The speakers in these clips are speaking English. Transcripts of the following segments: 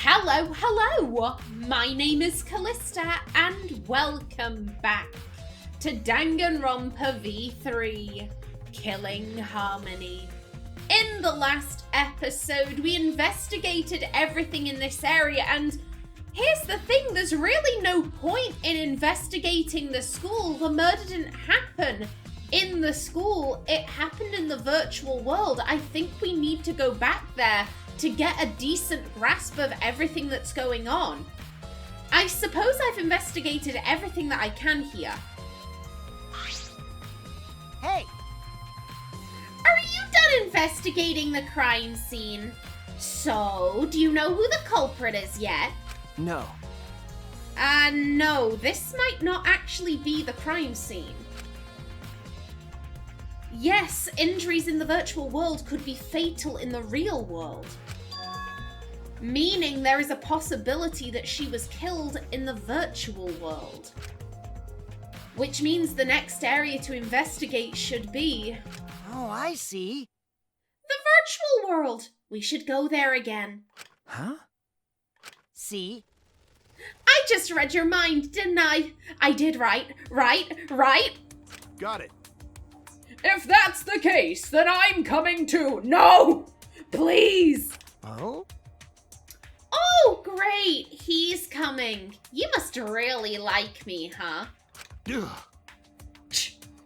Hello, my name is Callista and welcome back to Danganronpa V3, Killing Harmony. In the last episode, we investigated everything in this area, and here's the thing, there's really no point in investigating the school. The murder didn't happen in the school, it happened in the virtual world. I think we need to go back there to get a decent grasp of everything that's going on. I suppose I've investigated everything that I can here. Hey! Are you done investigating the crime scene? So, do you know who the culprit is yet? No. No, this might not actually be the crime scene. Yes, injuries in the virtual world could be fatal in the real world. Meaning there is a possibility that she was killed in the virtual world. Which means the next area to investigate should be... Oh, I see. The virtual world! We should go there again. Huh? See? I just read your mind, didn't I? I did right. Got it. If that's the case, then I'm coming too. No! Please! Oh? Oh, great! He's coming. You must really like me, huh? Ugh.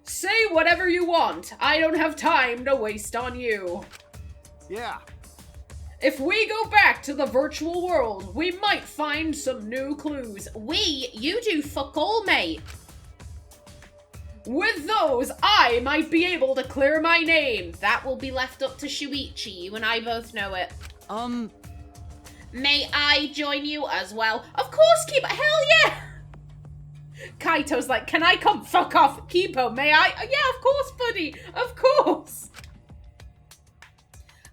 Say whatever you want. I don't have time to waste on you. Yeah. If we go back to the virtual world, we might find some new clues. You do fuck all, mate. With those, I might be able to clear my name. That will be left up to Shuichi. You and I both know it. May I join you as well? Of course, Kipo. Hell yeah! Kaito's like, can I come? Fuck off. Kipo, may I? Yeah, of course, buddy. Of course.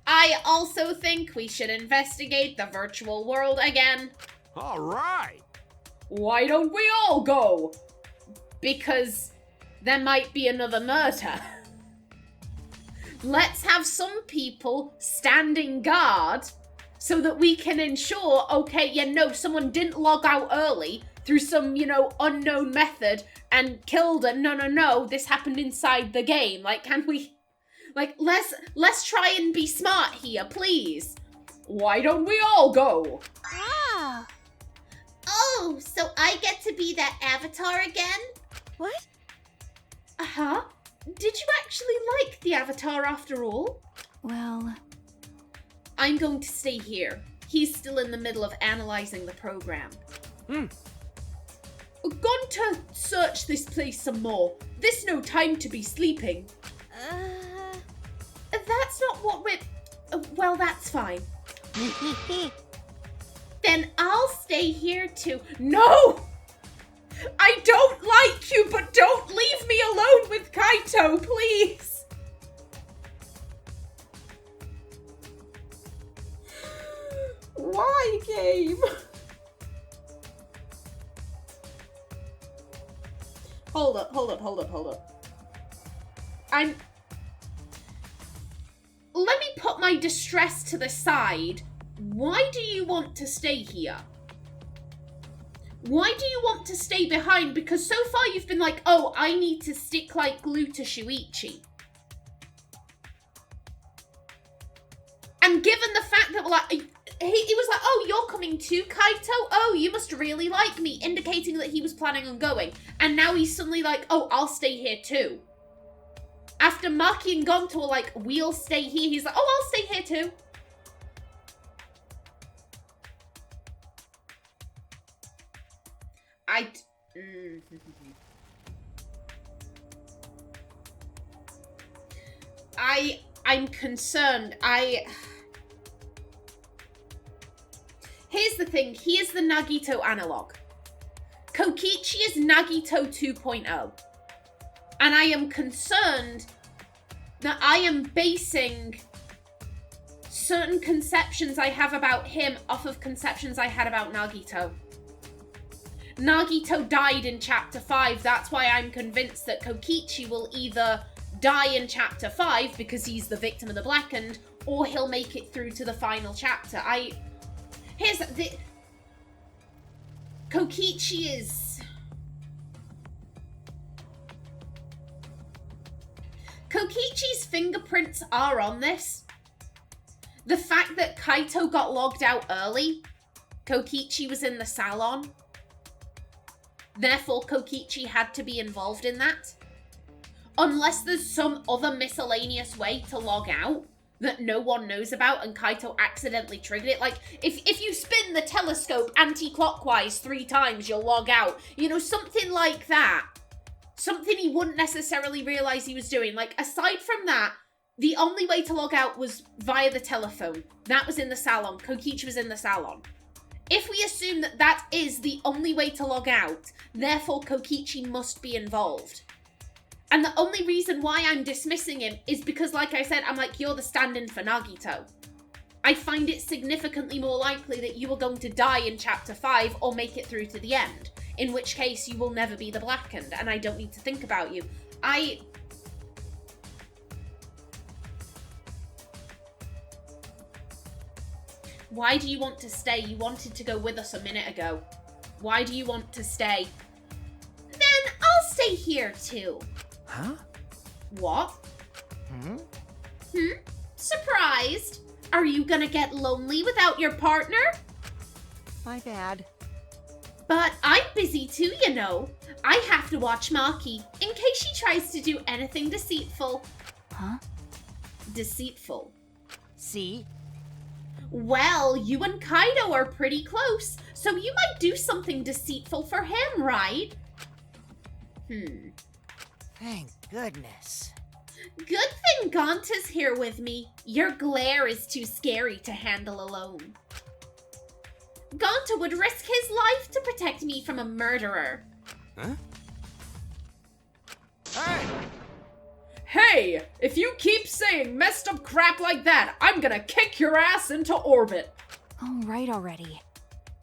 I also think we should investigate the virtual world again. All right. Why don't we all go? Because there might be another murder. Let's have some people standing guard so that we can ensure, okay, yeah, no, someone didn't log out early through some, unknown method and killed her. No, this happened inside the game. Like, can we, let's try and be smart here, please. Why don't we all go? Ah! Oh, so I get to be that avatar again? What? Uh-huh. Did you actually like the avatar after all? Well... I'm going to stay here. He's still in the middle of analyzing the program. Gone to search this place some more. There's no time to be sleeping. That's not what we're... well, that's fine. Then I'll stay here too. No! I don't like you, but don't leave me alone with Kaito, please! Why, game? Hold up. Let me put my distress to the side. Why do you want to stay here? Why do you want to stay behind? Because so far you've been like, oh, I need to stick like glue to Shuichi. And given the fact that we're like, he was like, oh, you're coming too, Kaito? Oh, you must really like me, indicating that he was planning on going. And now he's suddenly like, oh, I'll stay here too. After Maki and Gonto were like, we'll stay here, he's like, oh, I'll stay here too. I'm concerned. Here's the thing, he is the Nagito analog. Kokichi is Nagito 2.0. And I am concerned that I am basing certain conceptions I have about him off of conceptions I had about Nagito. Nagito died in Chapter 5, that's why I'm convinced that Kokichi will either die in Chapter 5 because he's the victim of the Blackened, or he'll make it through to the final chapter. Here's the... Kokichi is... Kokichi's fingerprints are on this. The fact that Kaito got logged out early, Kokichi was in the salon. Therefore, Kokichi had to be involved in that. Unless there's some other miscellaneous way to log out that no one knows about and Kaito accidentally triggered it. Like, if you spin the telescope anti-clockwise 3 times, you'll log out. You know, something like that. Something he wouldn't necessarily realize he was doing. Like, aside from that, the only way to log out was via the telephone. That was in the salon. Kokichi was in the salon. If we assume that that is the only way to log out, therefore Kokichi must be involved. And the only reason why I'm dismissing him is because, like I said, I'm like, you're the stand-in for Nagito. I find it significantly more likely that you are going to die in Chapter 5 or make it through to the end. In which case, you will never be the Blackened, and I don't need to think about you. Why do you want to stay? You wanted to go with us a minute ago. Why do you want to stay? Then I'll stay here too. Huh? What? Surprised? Are you gonna get lonely without your partner? My bad. But I'm busy too, you know. I have to watch Maki in case she tries to do anything deceitful. Huh? Deceitful. See? Well, you and Kaido are pretty close, so you might do something deceitful for him, right? Thank goodness. Good thing Gaunt is here with me. Your glare is too scary to handle alone. Gaunt would risk his life to protect me from a murderer. Huh? Hey! Hey, if you keep saying messed up crap like that, I'm gonna kick your ass into orbit. All right already.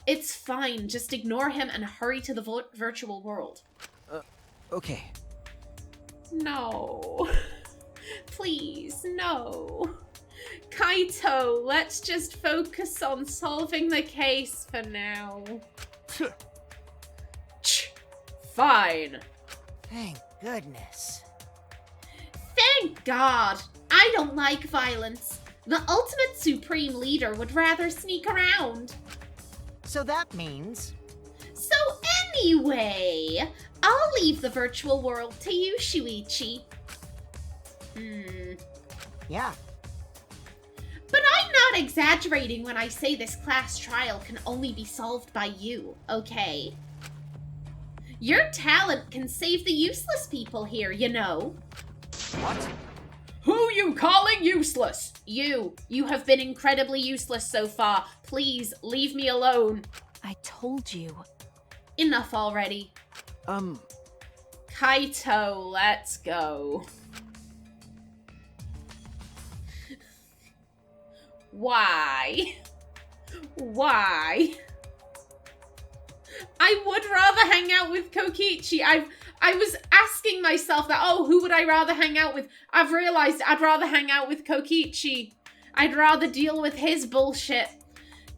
It's fine, just ignore him and hurry to the virtual world. Okay. No. Please, no. Kaito, let's just focus on solving the case for now. Fine. Thank goodness. Thank God. I don't like violence. The ultimate supreme leader would rather sneak around. So that means... So anyway, I'll leave the virtual world to you, Shuichi. Yeah. But I'm not exaggerating when I say this class trial can only be solved by you, okay? Your talent can save the useless people here, you know. What? Who you calling useless? You. You have been incredibly useless so far. Please, leave me alone. I told you. Enough already. Kaito, let's go. Why? Why? I would rather hang out with Kokichi. I was asking myself that, oh, who would I rather hang out with? I've realized I'd rather hang out with Kokichi. I'd rather deal with his bullshit.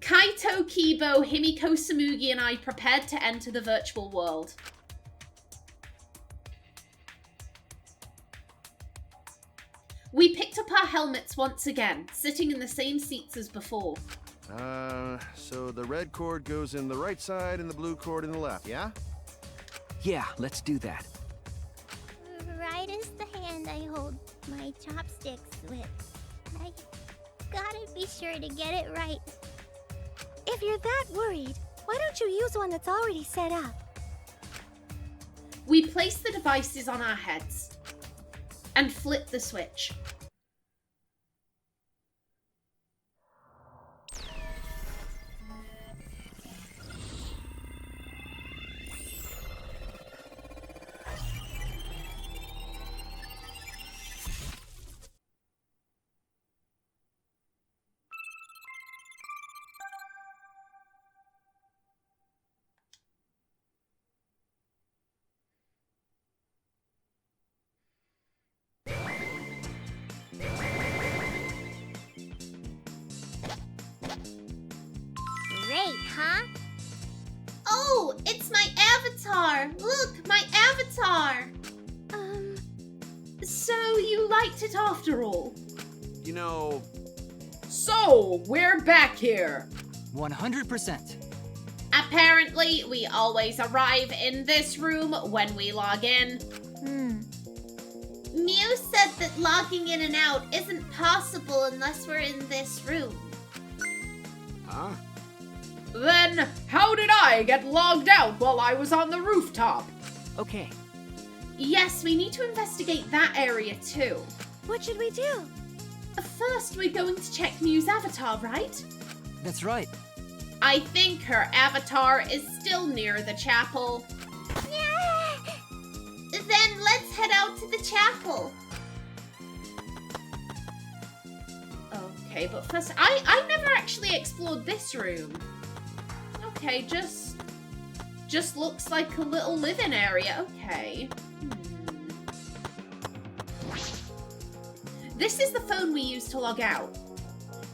Kaito, Kibo, Himiko Samugi, and I prepared to enter the virtual world. We picked up our helmets once again, sitting in the same seats as before. So the red cord goes in the right side and the blue cord in the left, yeah? Yeah, let's do that. Right is the hand I hold my chopsticks with. I gotta be sure to get it right. If you're that worried, why don't you use one that's already set up? We place the devices on our heads and flip the switch. great, huh? Oh, it's my avatar! Look, my avatar! So you liked it after all? You know, So, we're back here. 100%. Apparently, we always arrive in this room when we log in. Mew said that logging in and out isn't possible unless we're in this room. huh? Then, how did I get logged out while I was on the rooftop? Okay. Yes, we need to investigate that area too. What should we do? First, we're going to check Mew's avatar, right? That's right. I think her avatar is still near the chapel. Yeah! Then let's head out to the chapel. Okay, but first, I never actually explored this room. Okay, just looks like a little living area. Okay. This is the phone we use to log out.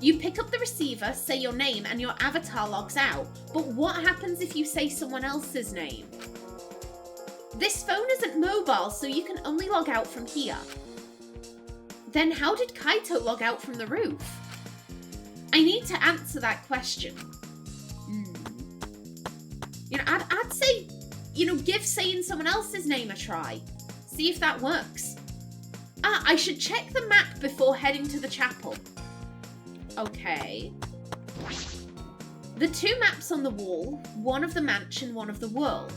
You pick up the receiver, say your name, and your avatar logs out. But what happens if you say someone else's name? This phone isn't mobile, so you can only log out from here. Then how did Kaito log out from the roof? I need to answer that question. You know, I'd say, you know, give saying someone else's name a try. See if that works. I should check the map before heading to the chapel. Okay. The two maps on the wall, one of the mansion, one of the world.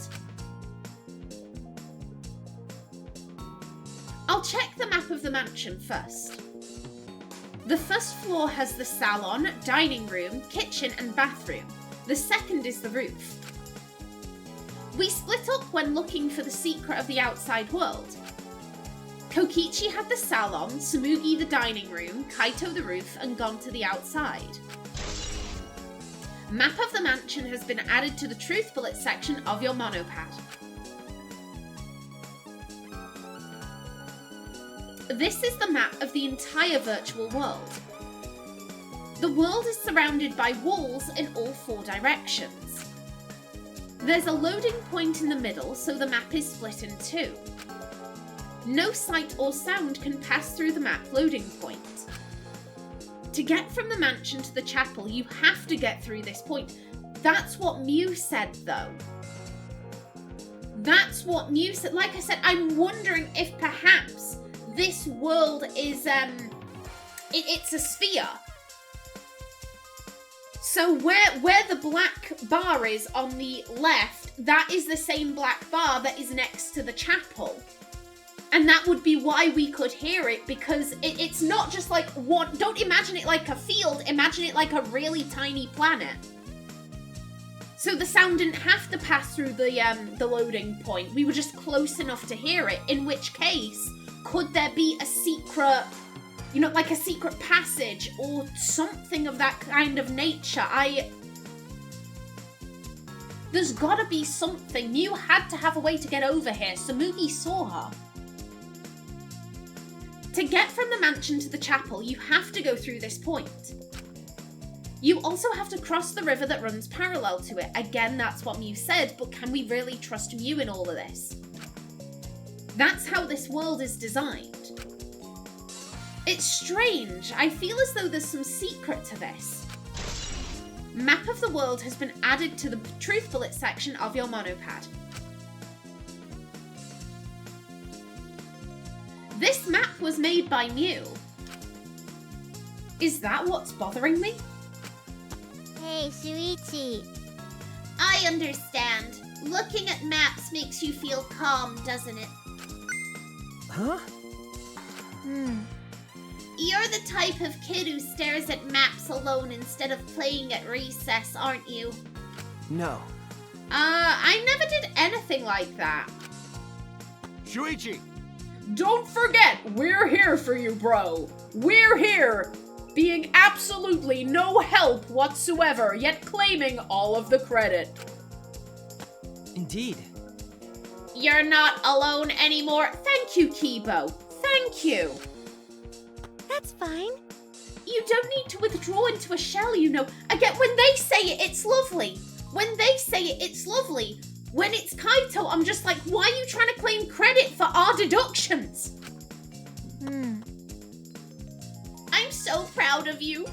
I'll check the map of the mansion first. The first floor has the salon, dining room, kitchen and bathroom. The second is the roof. We split up when looking for the secret of the outside world. Kokichi had the salon, Tsumugi the dining room, Kaito the roof, and gone to the outside. Map of the mansion has been added to the truth bullet section of your monopad. This is the map of the entire virtual world. The world is surrounded by walls in all four directions. There's a loading point in the middle, so the map is split in two. No sight or sound can pass through the map loading point. To get from the mansion to the chapel, you have to get through this point. That's what Mew said, though. That's what Mew said. Like I said, I'm wondering if perhaps this world is, it's a sphere. So where the black bar is on the left, that is the same black bar that is next to the chapel. And that would be why we could hear it, because it's not just like one. Don't imagine it like a field, imagine it like a really tiny planet. So the sound didn't have to pass through the loading point. We were just close enough to hear it, in which case, could there be a secret, you know, like a secret passage or something of that kind of nature? There's gotta be something. Mew had to have a way to get over here. Tsumugi saw her. To get from the mansion to the chapel, you have to go through this point. You also have to cross the river that runs parallel to it. Again, that's what Mew said, but can we really trust Mew in all of this? That's how this world is designed. It's strange. I feel as though there's some secret to this. Map of the world has been added to the truth bullet section of your monopad. This map was made by Mew. Is that what's bothering me? Hey, Shuichi. I understand. Looking at maps makes you feel calm, doesn't it? Huh? You're the type of kid who stares at maps alone instead of playing at recess, aren't you? No. I never did anything like that. Shuichi! Don't forget, we're here for you, bro. We're here, being absolutely no help whatsoever, yet claiming all of the credit. Indeed. You're not alone anymore. Thank you, Kibo. Thank you. That's fine. You don't need to withdraw into a shell, you know. Again, when they say it, it's lovely. When they say it, it's lovely. When it's Kaito, I'm just like, why are you trying to claim credit for our deductions? I'm so proud of you.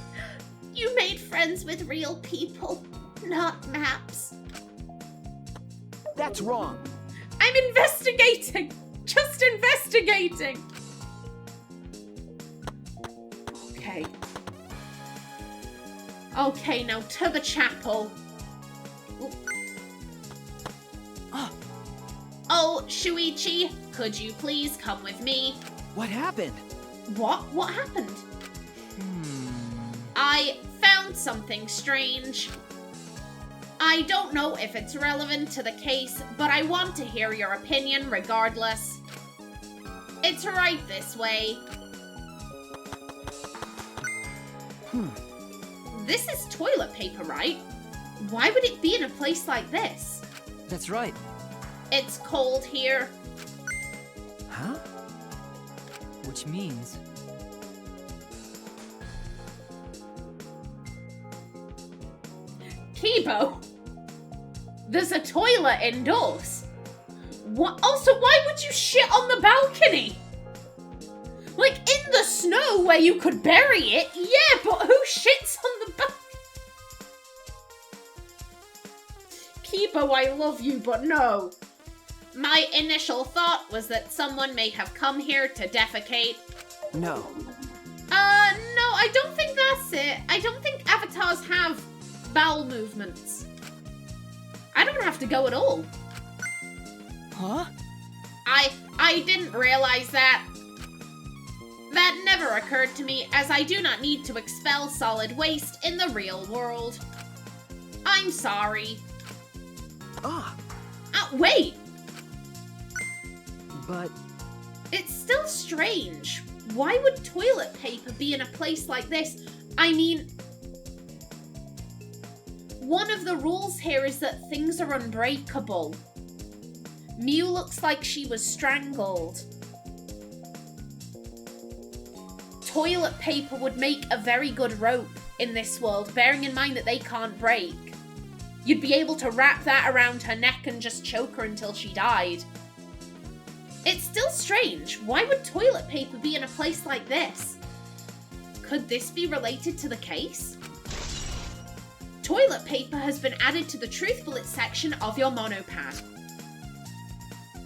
You made friends with real people, not maps. That's wrong. I'm investigating. Just investigating. Okay. Okay, now to the chapel. Oh, Shuichi, could you please come with me? What happened? What? What happened? I found something strange. I don't know if it's relevant to the case, but I want to hear your opinion regardless. It's right this way. This is toilet paper, right? Why would it be in a place like this? That's right. It's cold here. Huh? Which means... Kibo, there's a toilet indoors. What? Also, why would you shit on the balcony? Like, in the snow where you could bury it, yeah, but who shits on the balcony? Kibo, I love you, but no. My initial thought was that someone may have come here to defecate. No. No, I don't think that's it. I don't think avatars have bowel movements. I don't have to go at all. Huh? I didn't realize that. That never occurred to me, as I do not need to expel solid waste in the real world. I'm sorry. Wait! But... It's still strange. Why would toilet paper be in a place like this? I mean... One of the rules here is that things are unbreakable. Mew looks like she was strangled. Toilet paper would make a very good rope in this world, bearing in mind that they can't break. You'd be able to wrap that around her neck and just choke her until she died. It's still strange. Why would toilet paper be in a place like this? Could this be related to the case? Toilet paper has been added to the truth bullet section of your monopad.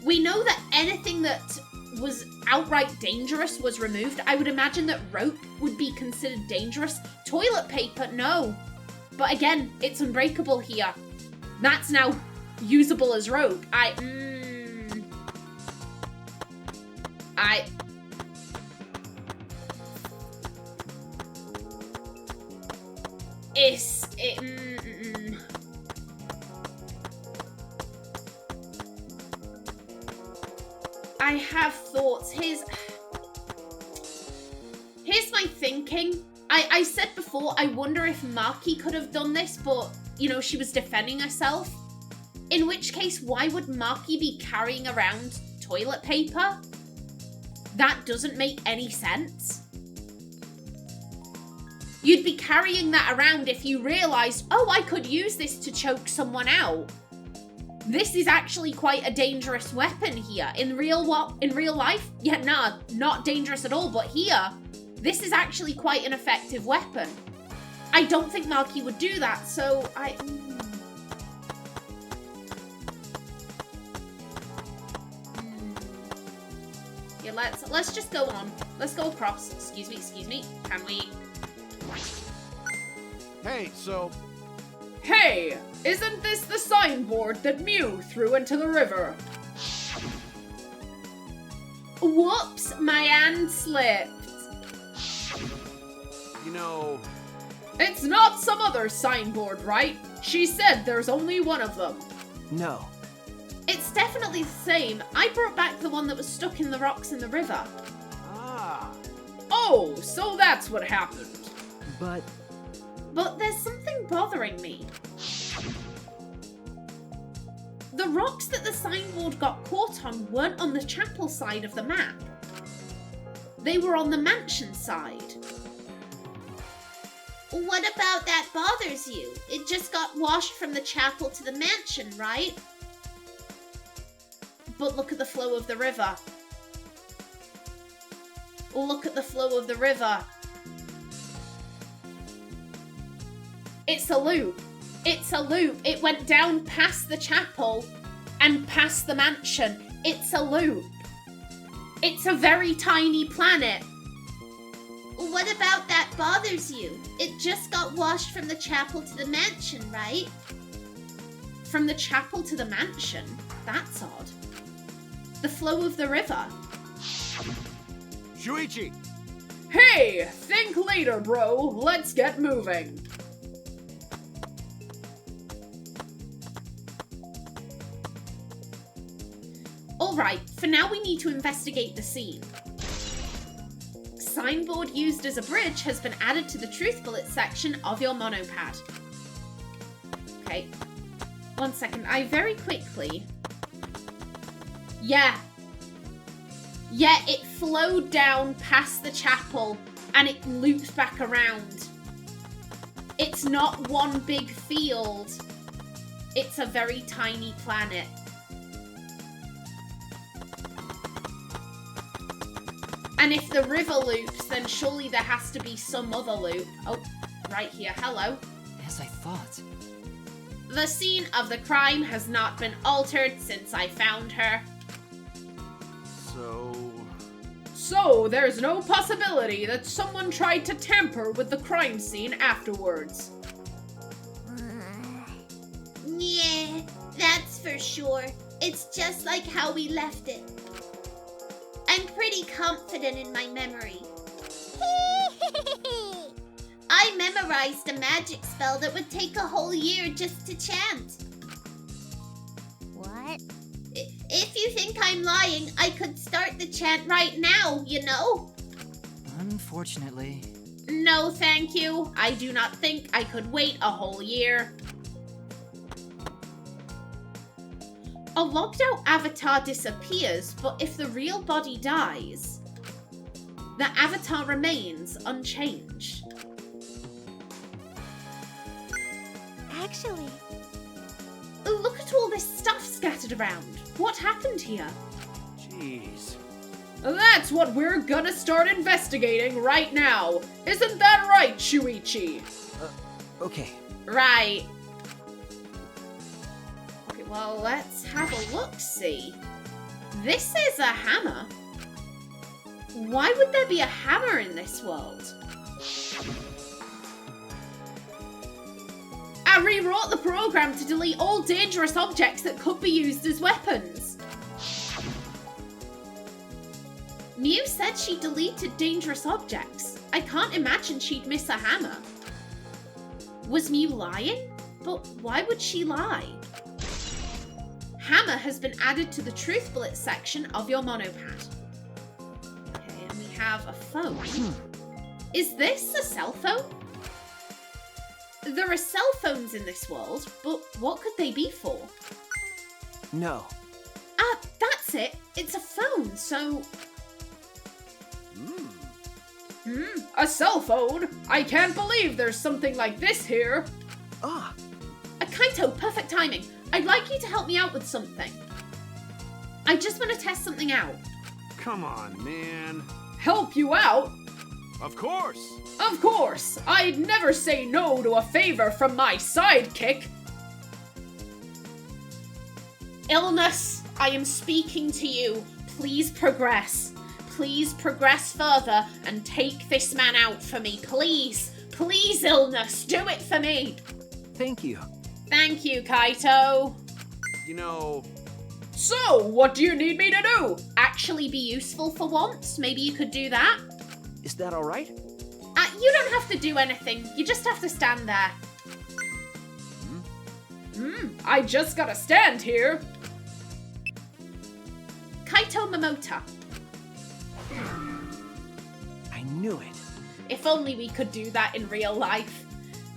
We know that anything that was outright dangerous was removed. I would imagine that rope would be considered dangerous. Toilet paper, no. But again, it's unbreakable here. That's now usable as rope. I have thoughts. Here's my thinking. I said before, I wonder if Maki could have done this, but, you know, she was defending herself. In which case, why would Maki be carrying around toilet paper? That doesn't make any sense. You'd be carrying that around if you realized, oh, I could use this to choke someone out. This is actually quite a dangerous weapon here. In real life, yeah, nah, not dangerous at all, but here, this is actually quite an effective weapon. I don't think Maki would do that, so Yeah, let's just go on. Let's go across. Excuse me. Can we? Hey, so... Hey, isn't this the signboard that Mew threw into the river? Whoops, my hand slipped. You know... It's not some other signboard, right? She said there's only one of them. No. It's definitely the same. I brought back the one that was stuck in the rocks in the river. Ah. Oh, so that's what happened. But there's something bothering me. The rocks that the signboard got caught on weren't on the chapel side of the map. They were on the mansion side. What about that bothers you? It just got washed from the chapel to the mansion, right? But look at the flow of the river. Look at the flow of the river. It's a loop. It's a loop. It went down past the chapel and past the mansion. It's a loop. It's a very tiny planet. What about that bothers you? It just got washed from the chapel to the mansion, right? From the chapel to the mansion? That's odd. The flow of the river. Shuichi! Hey, think later, bro. Let's get moving. Alright, for now we need to investigate the scene. Signboard used as a bridge has been added to the truth bullet section of your monopad. Okay. 1 second. I very quickly... Yeah, it flowed down past the chapel and it loops back around. It's not one big field. It's a very tiny planet. And if the river loops, then surely there has to be some other loop. Oh, right here. Hello. As I thought. The scene of the crime has not been altered since I found her. So there's no possibility that someone tried to tamper with the crime scene afterwards. Yeah, that's for sure. It's just like how we left it. I'm pretty confident in my memory. I memorized a magic spell that would take a whole year just to chant. What? If you think I'm lying, I could start the chant right now, you know? Unfortunately. No, thank you. I do not think I could wait a whole year. A logged out avatar disappears, but if the real body dies, the avatar remains unchanged. Actually, Look at all this stuff scattered around. What happened here? Jeez. That's what we're gonna start investigating right now. Isn't that right, Shuichi? Okay. Right. Okay, well, let's have a look-see. This is a hammer. Why would there be a hammer in this world? I rewrote the program to delete all dangerous objects that could be used as weapons. Mew said she deleted dangerous objects. I can't imagine she'd miss a hammer. Was Mew lying? But why would she lie? Hammer has been added to the truth bullet section of your monopad. Okay, and we have a phone. Is this a cell phone? There are cell phones in this world, but what could they be for? No. Ah, that's it. It's a phone, so... a cell phone? I can't believe there's something like this here. Ah, Kaito, perfect timing. I'd like you to help me out with something. I just want to test something out. Come on, man. Help you out? Of course. Of course. I'd never say no to a favor from my sidekick. Illness, I am speaking to you. Please progress. Please progress further and take this man out for me, please. Please, Illness, do it for me. thank you. Thank you, Kaito. You know, So, what do you need me to do? Actually be useful for once? Maybe you could do that? Is that all right? You don't have to do anything. You just have to stand there. I just gotta stand here. Kaito Momota. I knew it. If only we could do that in real life.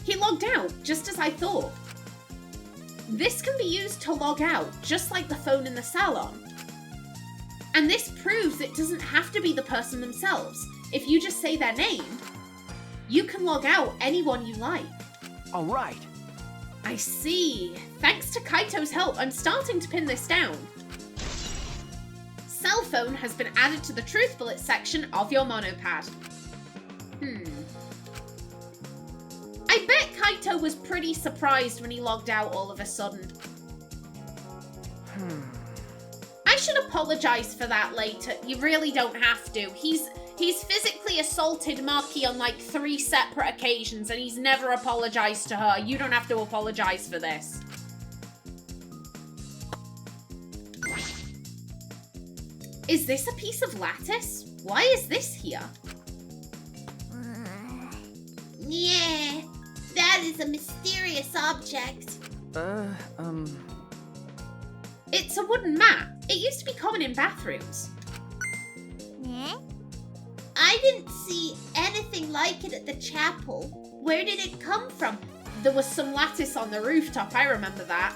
He logged out, just as I thought. This can be used to log out, just like the phone in the salon. And this proves it doesn't have to be the person themselves. If you just say their name, You can log out anyone you like. All right. I see. Thanks to Kaito's help, I'm starting to pin this down. Cell phone has been added to the truth bullet section of your monopad. I bet Kaito was pretty surprised when he logged out all of a sudden. I should apologize for that later. You really don't have to. He's physically assaulted Maki on like 3 separate occasions and he's never apologized to her. You don't have to apologize for this. Is this a piece of lattice? Why is this here? Yeah, that is a mysterious object. It's a wooden mat. It used to be common in bathrooms. Eh? I didn't see anything like it at the chapel. Where did it come from? There was some lattice on the rooftop, I remember that.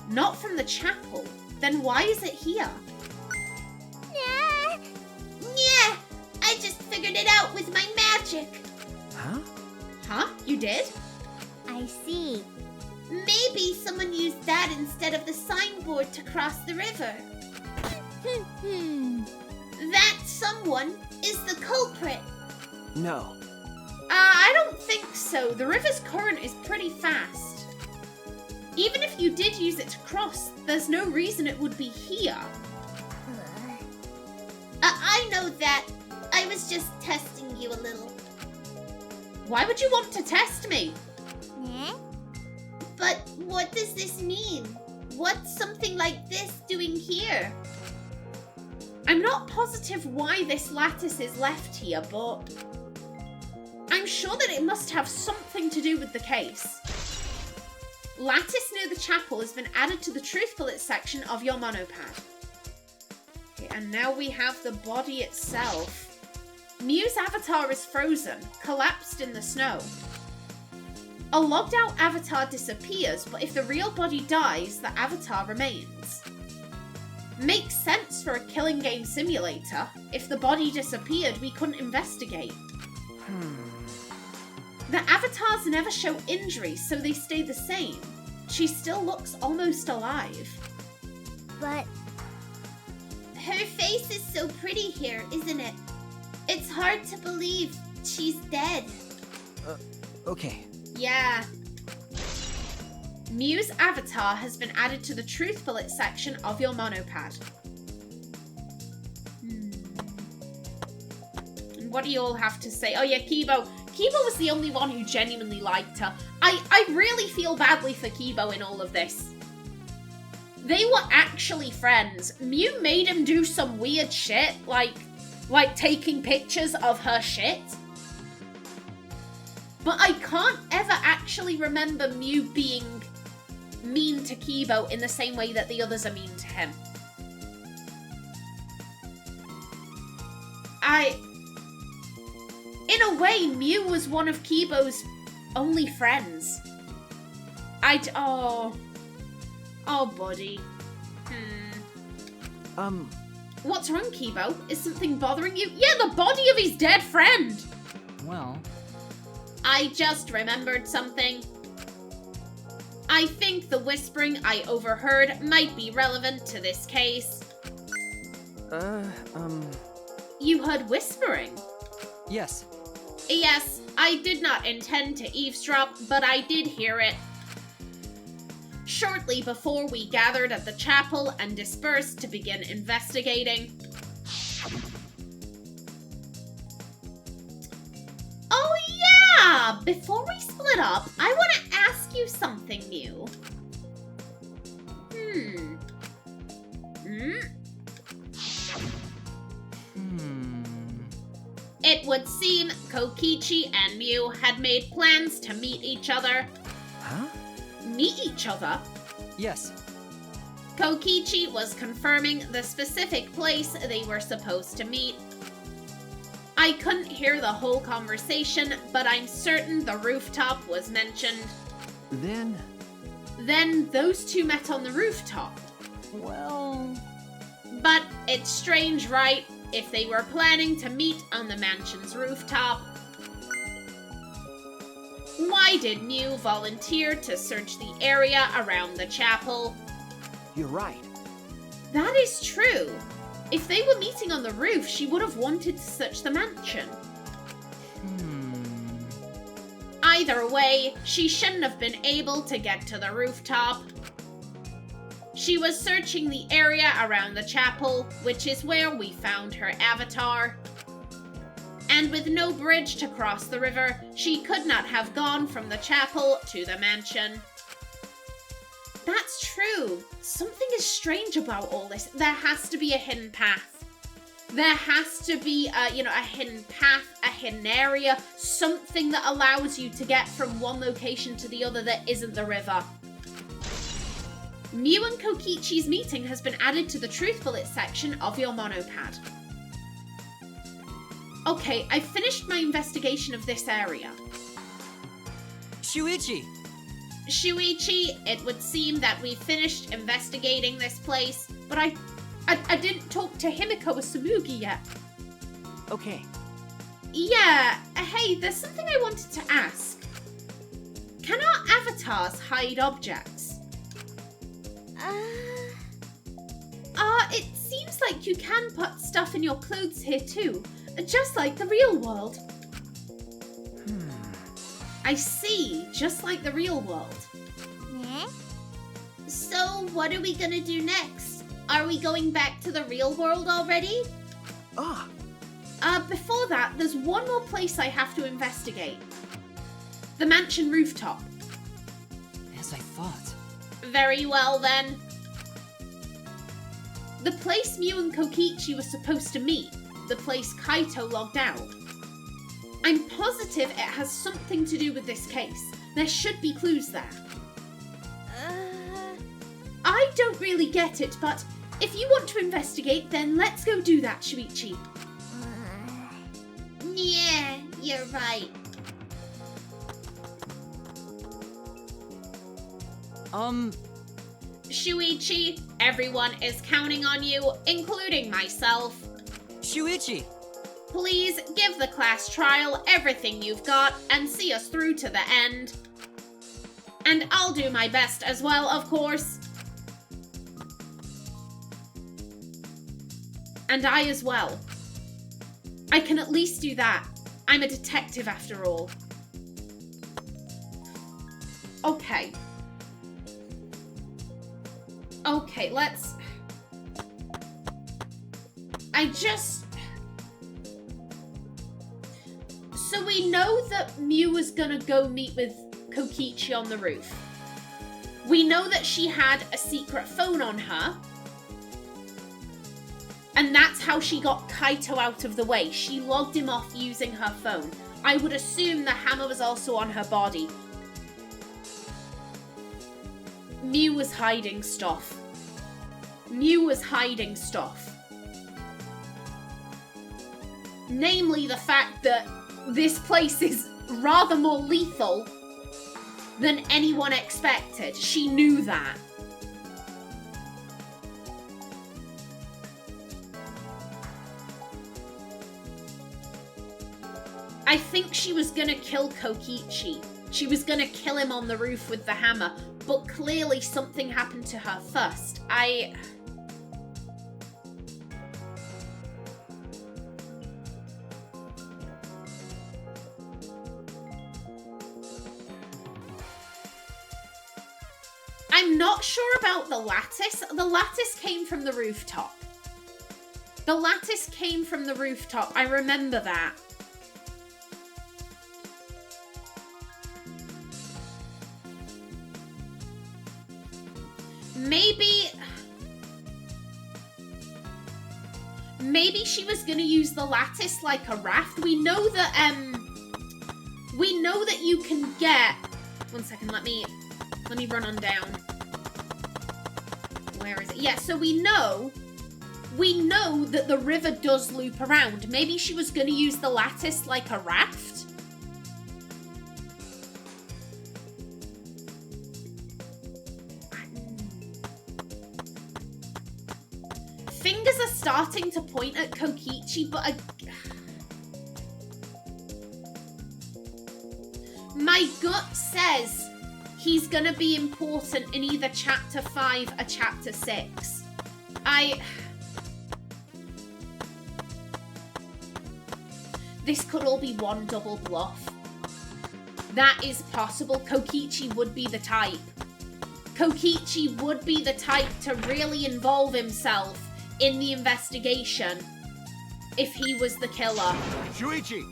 Not from the chapel. Then why is it here? Yeah, I just figured it out with my magic. Huh? Huh? You did? I see. Maybe someone used that instead of the signboard to cross the river. That someone is the culprit. No. I don't think so. The river's current is pretty fast. Even if you did use it to cross, there's no reason it would be here. I know that. I was just testing you a little. Why would you want to test me? But what does this mean? What's something like this doing here? I'm not positive why this lattice is left here, but I'm sure that it must have something to do with the case. Lattice near the chapel has been added to the truth bullet section of your monopad. Okay, and now we have the body itself. Mew's avatar is frozen, collapsed in the snow. A logged out avatar disappears, but if the real body dies, the avatar remains. Makes sense for a killing game simulator. If the body disappeared, we couldn't investigate. The avatars never show injuries, so they stay the same. She still looks almost alive. But her face is so pretty here, isn't it? It's hard to believe she's dead. Okay. Yeah. Mew's avatar has been added to the truth bullet section of your monopad. And what do you all have to say? Oh yeah, Kibo. Kibo was the only one who genuinely liked her. I really feel badly for Kibo in all of this. They were actually friends. Mew made him do some weird shit, like taking pictures of her shit. But I can't ever actually remember Mew being mean to Kibo in the same way that the others are mean to him. In a way, Mew was one of Kibo's only friends. Oh, buddy. What's wrong, Kibo? Is something bothering you? Yeah, the body of his dead friend! Well, I just remembered something. I think the whispering I overheard might be relevant to this case. You heard whispering? yes. Yes, I did not intend to eavesdrop, but I did hear it. Shortly before we gathered at the chapel and dispersed to begin investigating. Oh yeah! Before we split up, I want to ask you something new. It would seem Kokichi and Mew had made plans to meet each other. Huh? Meet each other? Yes. Kokichi was confirming the specific place they were supposed to meet. I couldn't hear the whole conversation, but I'm certain the rooftop was mentioned. Then those two met on the rooftop. Well, But it's strange, right? If they were planning to meet on the mansion's rooftop. Why did Mew volunteer to search the area around the chapel? You're right. That is true. If they were meeting on the roof, she would have wanted to search the mansion. Either way, she shouldn't have been able to get to the rooftop. She was searching the area around the chapel, which is where we found her avatar. And with no bridge to cross the river, she could not have gone from the chapel to the mansion. That's true. Something is strange about all this. There has to be a hidden path. There has to be a hidden path, a hidden area, something that allows you to get from one location to the other that isn't the river. Mew and Kokichi's meeting has been added to the Truth Bullet section of your monopad. Okay, I finished my investigation of this area. Shuichi! Shuichi, it would seem that we finished investigating this place, but I didn't talk to Himiko or Sumugi yet. Okay. Yeah, hey, there's something I wanted to ask. Can our avatars hide objects? It seems like you can put stuff in your clothes here too, just like the real world. I see, just like the real world. Eh? So, what are we gonna do next? Are we going back to the real world already? Before that, there's one more place I have to investigate. The mansion rooftop. As I thought. Very well then. The place Mew and Kokichi were supposed to meet. The place Kaito logged out. I'm positive it has something to do with this case. There should be clues there. I don't really get it, but if you want to investigate, then let's go do that, Shuichi. Yeah, you're right. Shuichi, everyone is counting on you, including myself. Shuichi! Please give the class trial everything you've got and see us through to the end. And I'll do my best as well, of course. And I as well. I can at least do that. I'm a detective after all. Okay. Okay, let's... So we know that Mew is gonna go meet with Kokichi on the roof. We know that she had a secret phone on her. And that's how she got Kaito out of the way. She logged him off using her phone. I would assume the hammer was also on her body. Mew was hiding stuff. Mew was hiding stuff. Namely the fact that this place is rather more lethal than anyone expected. She knew that. I think she was gonna kill Kokichi. She was gonna kill him on the roof with the hammer, but clearly something happened to her first. I'm not sure about the lattice. The lattice came from the rooftop. The lattice came from the rooftop. I remember that. Maybe she was gonna use the lattice like a raft. We know that you can get... One second, let me run on down. Where is it? Yeah, so we know that the river does loop around. Maybe she was gonna use the lattice like a raft. Fingers are starting to point at My My gut says he's gonna be important in either Chapter 5 or Chapter 6. This could all be one double bluff. That is possible. Kokichi would be the type. Kokichi would be the type to really involve himself in the investigation if he was the killer. Shuichi!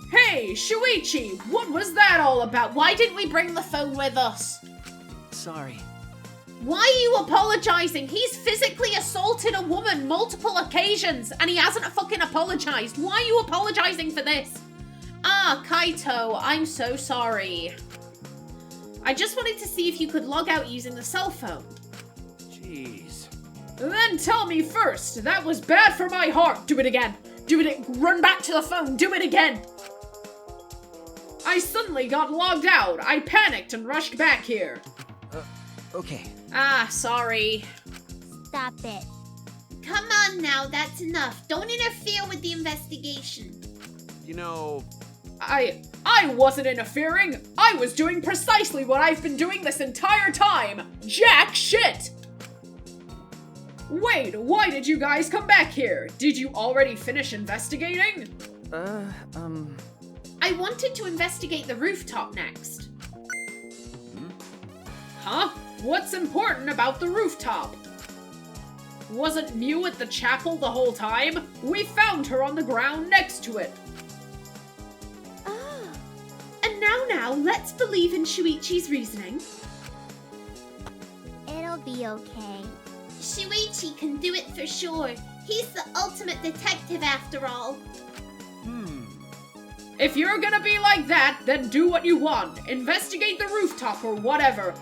Hey, Shuichi! What was that all about? Why didn't we bring the phone with us? Sorry. Why are you apologizing? He's physically assaulted a woman multiple occasions and he hasn't fucking apologized. Why are you apologizing for this? Ah, Kaito, I'm so sorry. I just wanted to see if you could log out using the cell phone. Jeez. Then tell me first. That was bad for my heart. Do it again. Do it. Run back to the phone. Do it again. I suddenly got logged out. I panicked and rushed back here. Okay. Ah, sorry. Stop it. Come on now, that's enough. Don't interfere with the investigation. You know, I wasn't interfering. I was doing precisely what I've been doing this entire time. Jack shit! Wait, why did you guys come back here? Did you already finish investigating? I wanted to investigate the rooftop next. Huh? What's important about the rooftop? Wasn't Mew at the chapel the whole time? We found her on the ground next to it. And now, let's believe in Shuichi's reasoning. It'll be okay. Shuichi can do it for sure. He's the ultimate detective after all. If you're gonna be like that, then do what you want. Investigate the rooftop or whatever.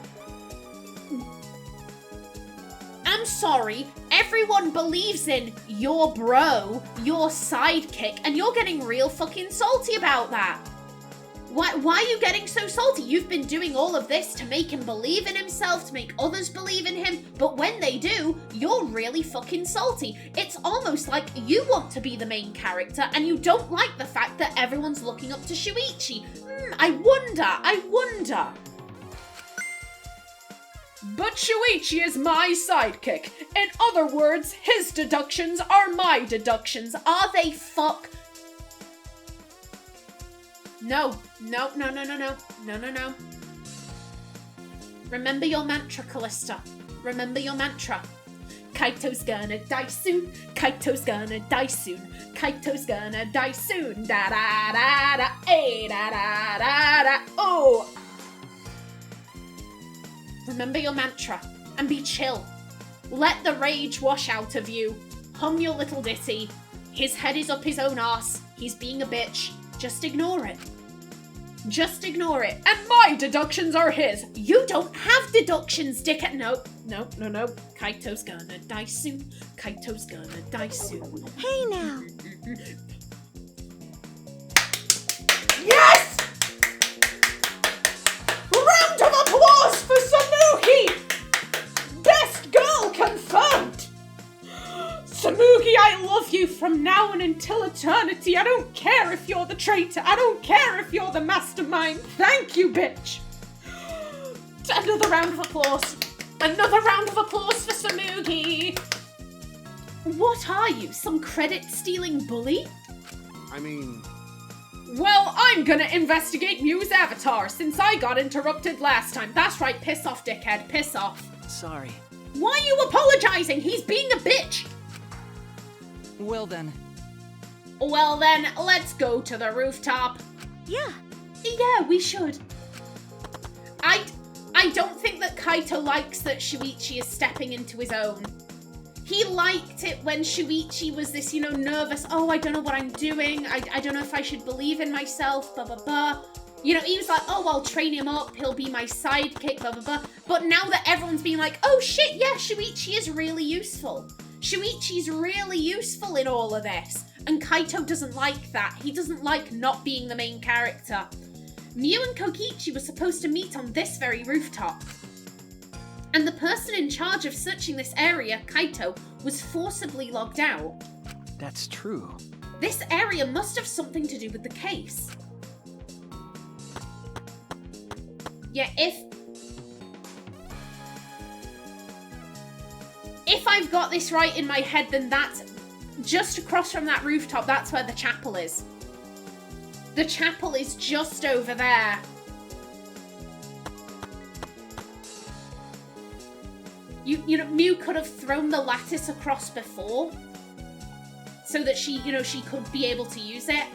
I'm sorry, everyone believes in your bro, your sidekick, and you're getting real fucking salty about that. Why are you getting so salty? You've been doing all of this to make him believe in himself, to make others believe in him, but when they do, you're really fucking salty. It's almost like you want to be the main character and you don't like the fact that everyone's looking up to Shuichi. I wonder. But Shuichi is my sidekick. In other words, his deductions are my deductions. Are they fuck? No. Remember your mantra, Callista. Remember your mantra. Kaito's gonna die soon. Kaito's gonna die soon. Kaito's gonna die soon. Da da da da. Ay da da da da. Oh. Remember your mantra and be chill. Let the rage wash out of you. Hum your little ditty. His head is up his own arse. He's being a bitch. Just ignore it. Just ignore it. And my deductions are his. You don't have deductions, dickhead. No. Kaito's gonna die soon. Kaito's gonna die soon. Hey now. Yes! Round of applause for Samuki! Best girl confirmed! Samuki, I love you from now and until eternity. I don't care if you're the traitor. I don't care if you're the mastermind. Thank you, bitch. Another round of applause. Another round of applause for Samuki. What are you, some credit-stealing bully? I mean... Well, I'm gonna investigate Mew's avatar since I got interrupted last time. That's right, piss off, dickhead, piss off. Sorry. Why are you apologizing? He's being a bitch. Well then, let's go to the rooftop. Yeah. Yeah, we should. I don't think that Kaito likes that Shuichi is stepping into his own. He liked it when Shuichi was this, nervous, oh, I don't know what I'm doing, I don't know if I should believe in myself, blah, blah, blah. He was like, oh, I'll train him up, he'll be my sidekick, blah, blah, blah. But now that everyone's being like, oh shit, yeah, Shuichi is really useful. Shuichi's really useful in all of this. And Kaito doesn't like that. He doesn't like not being the main character. Mew and Kokichi were supposed to meet on this very rooftop. And the person in charge of searching this area, Kaito, was forcibly logged out. that's true. This area must have something to do with the case. Yeah, if I've got this right in my head, then that's just across from that rooftop. That's where the chapel is. The chapel is just over there. You know, Mew could have thrown the lattice across before, so that she, you know, she could be able to use it.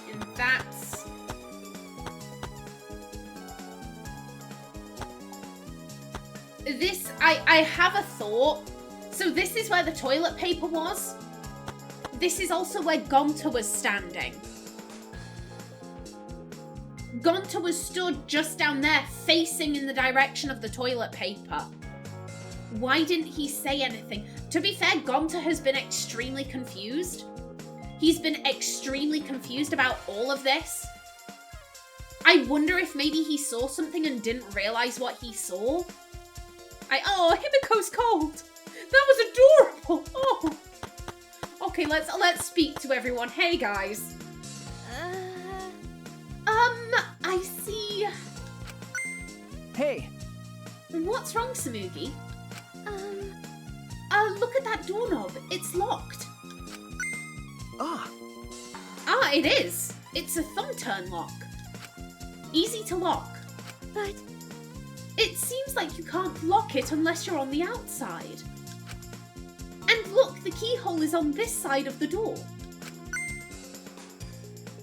And that's... This, I have a thought. So this is where the toilet paper was. This is also where Gonta was standing. Gonta was stood just down there, facing in the direction of the toilet paper. Why didn't he say anything? To be fair, Gonta has been extremely confused. He's been extremely confused about all of this. I wonder if maybe he saw something and didn't realize what he saw. Oh, Himiko's cold. That was adorable. Oh. Okay, let's speak to everyone. Hey, guys. I see. Hey. What's wrong, Samugi? Look at that doorknob. It's locked. Ah, it is. It's a thumb turn lock. Easy to lock. But It seems like you can't lock it unless you're on the outside. And look, the keyhole is on this side of the door.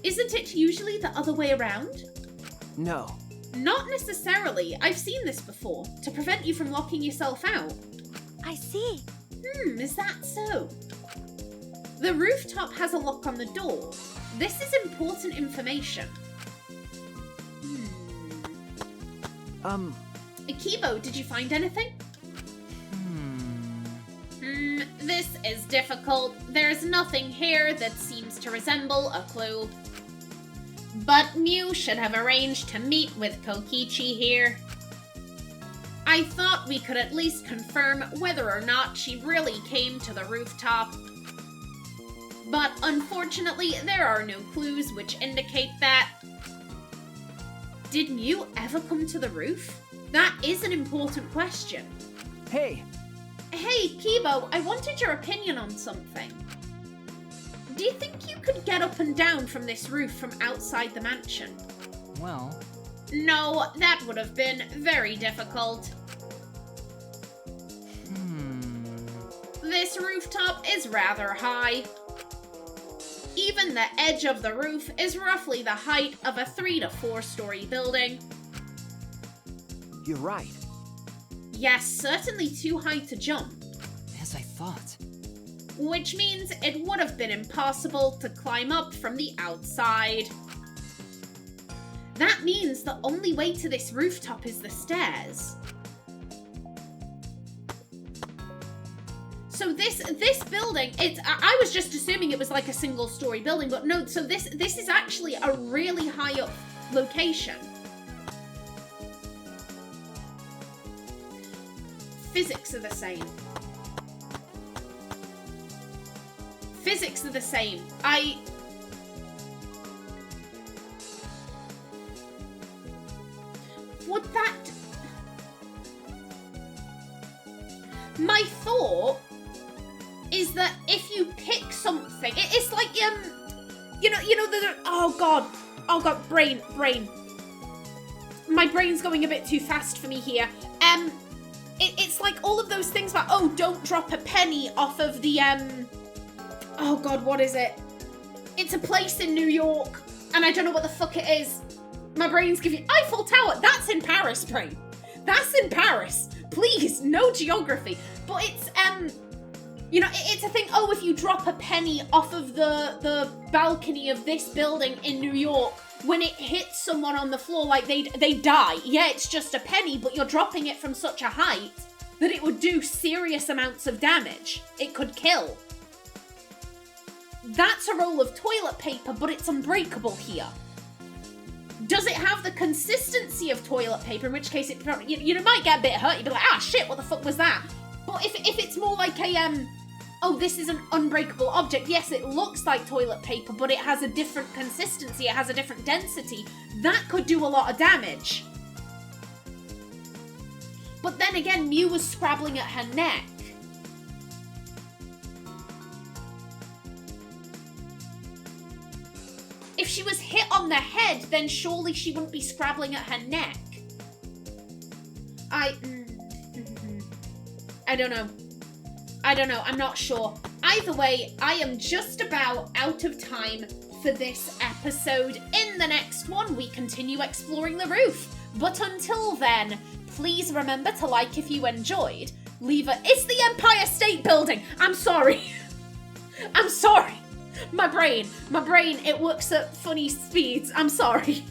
Isn't it usually the other way around? no. Not necessarily. I've seen this before, to prevent you from locking yourself out. I see. Is that so? The rooftop has a lock on the door. This is important information. Akibo, did you find anything? This is difficult. There's nothing here that seems to resemble a clue. But Mew should have arranged to meet with Kokichi here. I thought we could at least confirm whether or not she really came to the rooftop. But unfortunately, there are no clues which indicate that. Did Mew ever come to the roof? That is an important question. Hey. Hey, Kibo, I wanted your opinion on something. Do you think you could get up and down from this roof from outside the mansion? Well... No, that would have been very difficult. This rooftop is rather high. Even the edge of the roof is roughly the height of a 3 to 4 story building. You're right. Yes, certainly too high to jump. As I thought. Which means it would have been impossible to climb up from the outside. That means the only way to this rooftop is the stairs. So this building, I was just assuming it was like a single story building, but no, so this is actually a really high up location. Physics are the same. Physics are the same. Would that... My thought is that if you pick something, it's like, you know, oh god, brain. My brain's going a bit too fast for me here. It's like all of those things about, oh, don't drop a penny off of the, oh god, what is it? It's a place in New York, and I don't know what the fuck it is. My brain's giving Eiffel Tower. That's in Paris, brain. That's in Paris. Please, no geography. But it's, you know, it's a thing, oh, if you drop a penny off of the balcony of this building in New York, when it hits someone on the floor, like, they die. Yeah, it's just a penny, but you're dropping it from such a height that it would do serious amounts of damage. It could kill. That's a roll of toilet paper, but it's unbreakable here. Does it have the consistency of toilet paper, in which case it probably, you might get a bit hurt. You'd be like, ah, shit, what the fuck was that? But if it's more like a, oh, this is an unbreakable object. Yes, it looks like toilet paper, but it has a different consistency. It has a different density. That could do a lot of damage. But then again, Mew was scrabbling at her neck. If she was hit on the head, then surely she wouldn't be scrabbling at her neck. I don't know. I don't know. I'm not sure. Either way, I am just about out of time for this episode. In the next one, we continue exploring the roof. But until then, please remember to like if you enjoyed. It's the Empire State Building. I'm sorry. I'm sorry. My brain, it works at funny speeds. I'm sorry.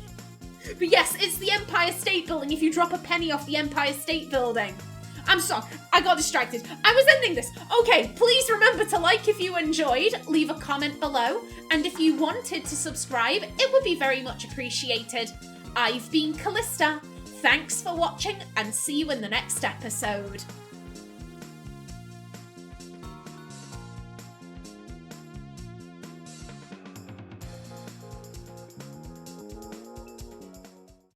But yes, it's the Empire State Building if you drop a penny off the Empire State Building. I'm sorry, I got distracted. I was ending this. Okay, please remember to like if you enjoyed, leave a comment below, and if you wanted to subscribe, it would be very much appreciated. I've been Kallista. Thanks for watching, and see you in the next episode.